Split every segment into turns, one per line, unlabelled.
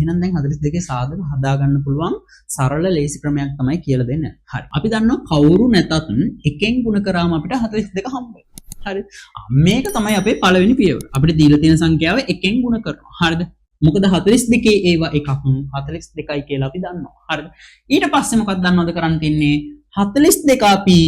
එහෙනම් දැන් 42 සාධක හදාගන්න පුළුවන් සරල ලේසි ක්‍රමයක් තමයි කියලා දෙන්නේ. හරි. අපි දන්නවා කවුරු නැතත් එකෙන් ගුණ කරාම අපිට 42 හම්බ වෙනවා. හරි. මේක තමයි අපේ පළවෙනි පියවර. අපිට දීලා තියෙන සංඛ්‍යාව එකෙන් ගුණ කරනවා. හරිද? මොකද 42 ඒවා එකක් 42යි කියලා අපි දන්නවා. හරිද? ඊට පස්සේ මොකක්ද දන්නවද කරන්න තියන්නේ? 42 අපි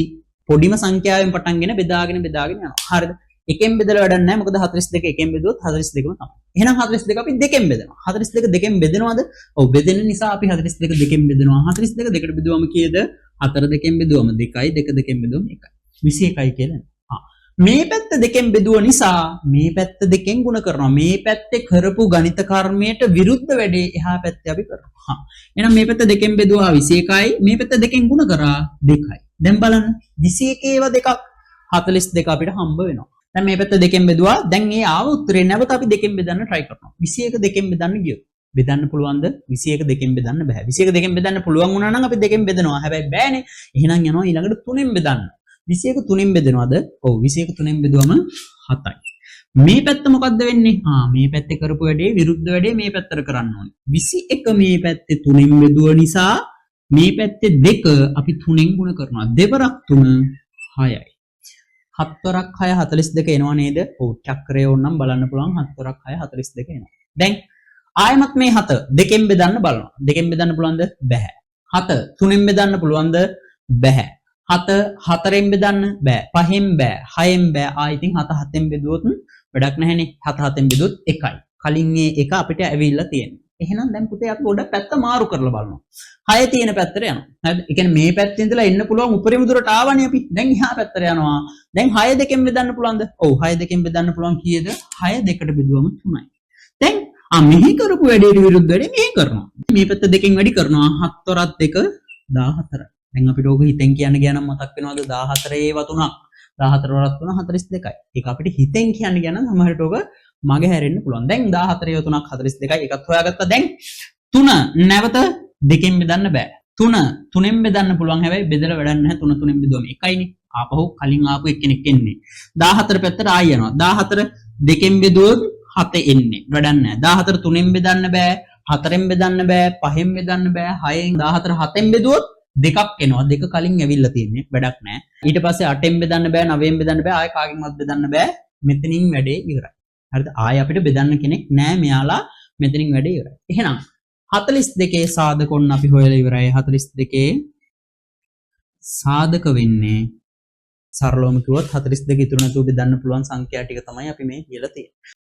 පොඩිම සංඛ්‍යාවෙන් පටන්ගෙන බෙදාගෙන යනවා. හරිද? එකෙන් බෙදලා වැඩක් නැහැ. මොකද 42 එකෙන් බෙදුවොත් 42ම තමයි. එහෙනම් 42 අපි දෙකෙන් බෙදනවා. 42 දෙකෙන් බෙදනවද? ඔව් බෙදෙන නිසා අපි 42 දෙකෙන් බෙදනවා. 42 දෙකට බෙදුවම කීයද? 4 දෙකෙන් බෙදුවම 2යි 2 දෙකෙන් බෙදුවම 1යි. 21යි කියලා. මේ පැත්ත දෙකෙන් බෙදුව නිසා මේ පැත්ත දෙකෙන් ගුණ කරනවා. මේ පැත්තේ කරපු ගණිත කර්මයට විරුද්ධ වැඩේ එහා පැත්තේ අපි කරනවා. එහෙනම් මේ පැත්ත දෙකෙන් බෙදුවා 21යි. මේ පැත්ත දෙකෙන් ගුණ කරා 2යි. දැන් බලන්න 21 ඒවා දෙකක් 42 අපිට හම්බ වෙනවා. දැන් මේ පැත්ත දෙකෙන් බෙදුවා. දැන් මේ ආව උත්තරේ නැවත අපි දෙකෙන් බෙදන්න try කරනවා. 21 දෙකෙන් බෙදන්න ගියොත් බෙදන්න පුළුවන්ද? 21 දෙකෙන් බෙදන්න බෑ. 21 දෙකෙන් බෙදන්න පුළුවන් වුණා නම් අපි දෙකෙන් බෙදනවා. හැබැයි බෑනේ. එහෙනම් යනවා ඊළඟට 3ෙන් බෙදන්න. 21 3ෙන් බෙදනවද? ඔව් 21 3ෙන් බෙදුවම 7යි. මේ පැත්ත මොකද්ද වෙන්නේ? මේ පැත්තේ කරපු වැඩේ විරුද්ධ වැඩේ මේ පැත්තට කරන්න ඕනේ. 21 මේ පැත්තේ 3ෙන් බෙදුව නිසා මේ පැත්තේ 2 අපි 3ෙන් ගුණ කරනවා. දෙවරක් 3 6යි. 7 වරක් 6 42 එනවා නේද? ඔව් චක්‍රය ඕනනම් බලන්න පුළුවන් 7 වරක් 6 42 එනවා. දැන් ආයමත් මේ 7 දෙකෙන් බෙදන්න බලනවා. දෙකෙන් බෙදන්න පුළුවන්ද? බැහැ. 7 3ෙන් බෙදන්න පුළුවන්ද? බැහැ. 7 4ෙන් බෙදන්න බෑ. 5ෙන් බෑ. 6ෙන් බෑ. ඉතින් 7 7ෙන් බෙදුවොත් වැඩක් නැහැනේ. 7 7ෙන් බෙදුවොත් 1යි. කලින් මේ 1 අපිට ඇවිල්ලා තියෙනවා. එහෙනම් දැන් පුතේ අපි පොඩ්ඩක් පැත්ත මාරු කරලා බලනවා. 6 තියෙන පැත්තට යනවා. හරිද? ඒ කියන්නේ මේ පැත්තේ ඉඳලා එන්න පුළුවන් උපරිම දුරට ආවනේ අපි. දැන් එහා පැත්තට යනවා. දැන් 6 දෙකෙන් බෙදන්න පුළුවන්ද? ඔව් 6 දෙකෙන් බෙදන්න පුළුවන් කීයද? 6 දෙකට බෙදුවම 3යි. දැන් මෙහි කරපු වැඩේට විරුද්ධ වැඩේ මෙහි කරනවා. මේ පැත්ත දෙකෙන් වැඩි කරනවා. 7 වරක් 2 14. දැන් අපිට ඕක හිතෙන් කියන්න ගියා නම් මතක් වෙනවද 14 ඒවා තුනක් 14 වරක් 3 42යි. ඒක අපිට හිතෙන් කියන්න ගියා නම් සමහරට ඕක මගේ හැරෙන්න පුළුවන්. දැන් 14 ඒවා තුනක් 42යි එකත් හොයාගත්තා. දැන් 3 නැවත දෙකෙන් බෙදන්න බෑ. 3 3ෙන් බෙදන්න පුළුවන්. හැබැයි බෙදලා වැඩක් නැහැ. 3 3ෙන් බෙදුවම 1යිනේ. ආපහු කලින් ආපු එක්කෙනෙක් එන්නේ. 14 පැත්තට ආය යනවා. 14 දෙකෙන් බෙදුවොත් 7 එන්නේ. වැඩක් නැහැ. 14 3ෙන් බෙදන්න බෑ. 4ෙන් බෙදන්න බෑ. 5ෙන් බෙදන්න බෑ. 6ෙන් 14 7ෙන් බෙදුවොත් දෙකක් එනවා. දෙක කලින් ඇවිල්ලා තියෙන්නේ. වැඩක් නැහැ. ඊට පස්සේ 8ෙන් බෙදන්න බෑ. 9ෙන් බෙදන්න බෑ. ආයෙ කාගෙන්වත් බෙදන්න බෑ. මෙතනින් වැඩේ ඉවරයි. හරිද? ආයෙ අපිට බෙදන්න කෙනෙක් නැහැ. මෙයාලා මෙතනින් වැඩේ ඉවරයි. එහෙනම් 42 සාධක ඔන්න අපි හොයලා ඉවරයි. 42 සාධක වෙන්නේ සරලවම කිව්වොත් 42 ඉතුරු නැතුව බෙදන්න පුළුවන් සංඛ්‍යා ටික තමයි අපි මේ කියලා තියෙන්නේ.